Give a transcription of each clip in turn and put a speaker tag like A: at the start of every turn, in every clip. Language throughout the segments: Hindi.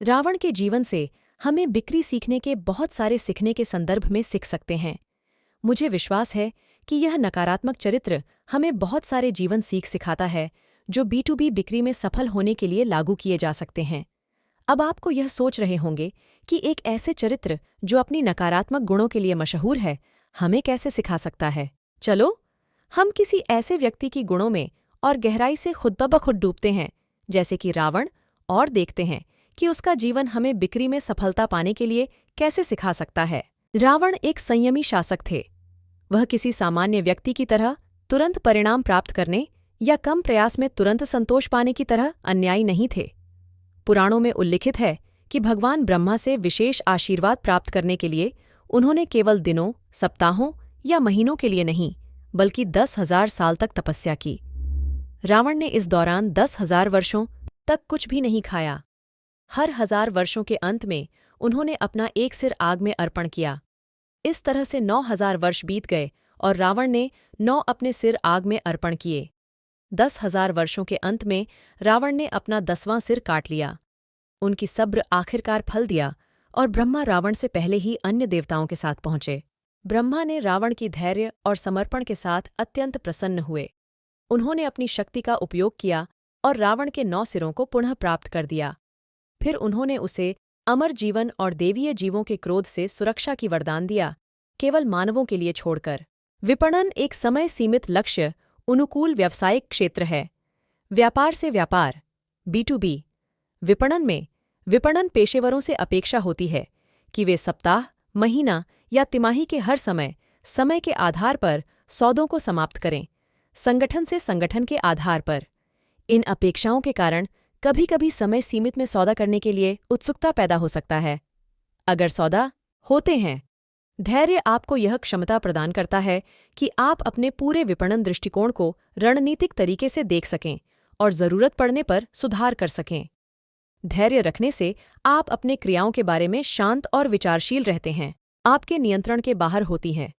A: रावण के जीवन से हमें बिक्री सीखने के बहुत सारे सीखने के संदर्भ में सीख सकते हैं। मुझे विश्वास है कि यह नकारात्मक चरित्र हमें बहुत सारे जीवन सीख सिखाता है जो B2B बिक्री में सफल होने के लिए लागू किए जा सकते हैं। अब आपको यह सोच रहे होंगे कि एक ऐसे चरित्र जो अपनी नकारात्मक गुणों के लिए मशहूर है हमें कैसे सिखा सकता है। चलो हम किसी ऐसे व्यक्ति की गुणों में और गहराई से खुद ब खुद डूबते हैं जैसे कि रावण, और देखते हैं कि उसका जीवन हमें बिक्री में सफलता पाने के लिए कैसे सिखा सकता है। रावण एक संयमी शासक थे। वह किसी सामान्य व्यक्ति की तरह तुरंत परिणाम प्राप्त करने या कम प्रयास में तुरंत संतोष पाने की तरह अन्यायी नहीं थे। पुराणों में उल्लिखित है कि भगवान ब्रह्मा से विशेष आशीर्वाद प्राप्त करने के लिए उन्होंने केवल दिनों, सप्ताहों या महीनों के लिए नहीं बल्कि 10,000 साल तक तपस्या की। रावण ने इस दौरान 10,000 वर्षों तक कुछ भी नहीं खाया। हर 1,000 वर्षों के अंत में उन्होंने अपना एक सिर आग में अर्पण किया। इस तरह से 9,000 वर्ष बीत गए और रावण ने 9 अपने सिर आग में अर्पण किए। 10,000 वर्षों के अंत में रावण ने अपना 10वां सिर काट लिया। उनकी सब्र आखिरकार फल दिया और ब्रह्मा रावण से पहले ही अन्य देवताओं के साथ पहुंचे। ब्रह्मा ने रावण की धैर्य और समर्पण के साथ अत्यंत प्रसन्न हुए। उन्होंने अपनी शक्ति का उपयोग किया और रावण के 9 सिरों को पुनः प्राप्त कर दिया। फिर उन्होंने उसे अमर जीवन और देवीय जीवों के क्रोध से सुरक्षा की वरदान दिया, केवल मानवों के लिए छोड़कर। विपणन एक समय सीमित लक्ष्य अनुकूल व्यावसायिक क्षेत्र है। व्यापार से व्यापार B2B विपणन में विपणन पेशेवरों से अपेक्षा होती है कि वे सप्ताह, महीना या तिमाही के हर समय के आधार पर सौदों को समाप्त करें, संगठन से संगठन के आधार पर। इन अपेक्षाओं के कारण कभी कभी समय सीमित में सौदा करने के लिए उत्सुकता पैदा हो सकता है। अगर सौदा होते हैं, धैर्य आपको यह क्षमता प्रदान करता है कि आप अपने पूरे विपणन दृष्टिकोण को रणनीतिक तरीके से देख सकें और जरूरत पड़ने पर सुधार कर सकें। धैर्य रखने से आप अपने क्रियाओं के बारे में शांत और विचारशील रहते हैं, आपके नियंत्रण के बाहर होती हैं।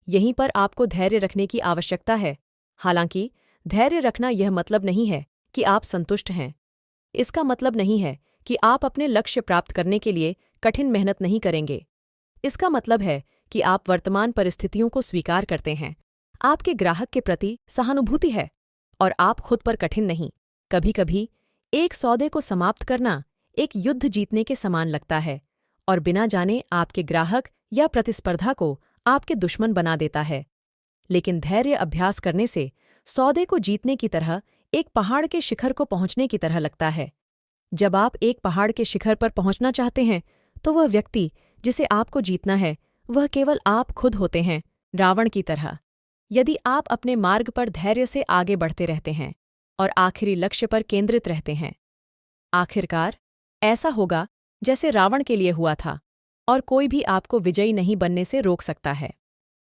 A: यहीं पर आपको धैर्य रखने की आवश्यकता है। हालांकि धैर्य रखना यह मतलब नहीं है कि आप संतुष्ट हैं। इसका मतलब नहीं है कि आप अपने लक्ष्य प्राप्त करने के लिए कठिन मेहनत नहीं करेंगे। इसका मतलब है कि आप वर्तमान परिस्थितियों को स्वीकार करते हैं, आपके ग्राहक के प्रति सहानुभूति है और आप खुद पर कठिन नहीं। कभी-कभी एक सौदे को समाप्त करना एक युद्ध जीतने के समान लगता है और बिना जाने आपके ग्राहक या प्रतिस्पर्धा को आपके दुश्मन बना देता है। लेकिन धैर्य अभ्यास करने से सौदे को जीतने की तरह एक पहाड़ के शिखर को पहुंचने की तरह लगता है। जब आप एक पहाड़ के शिखर पर पहुंचना चाहते हैं तो वह व्यक्ति जिसे आपको जीतना है वह केवल आप खुद होते हैं, रावण की तरह। यदि आप अपने मार्ग पर धैर्य से आगे बढ़ते रहते हैं और आखिरी लक्ष्य पर केंद्रित रहते हैं, आखिरकार ऐसा होगा जैसे रावण के लिए हुआ था, और कोई भी आपको विजयी नहीं बनने से रोक सकता है।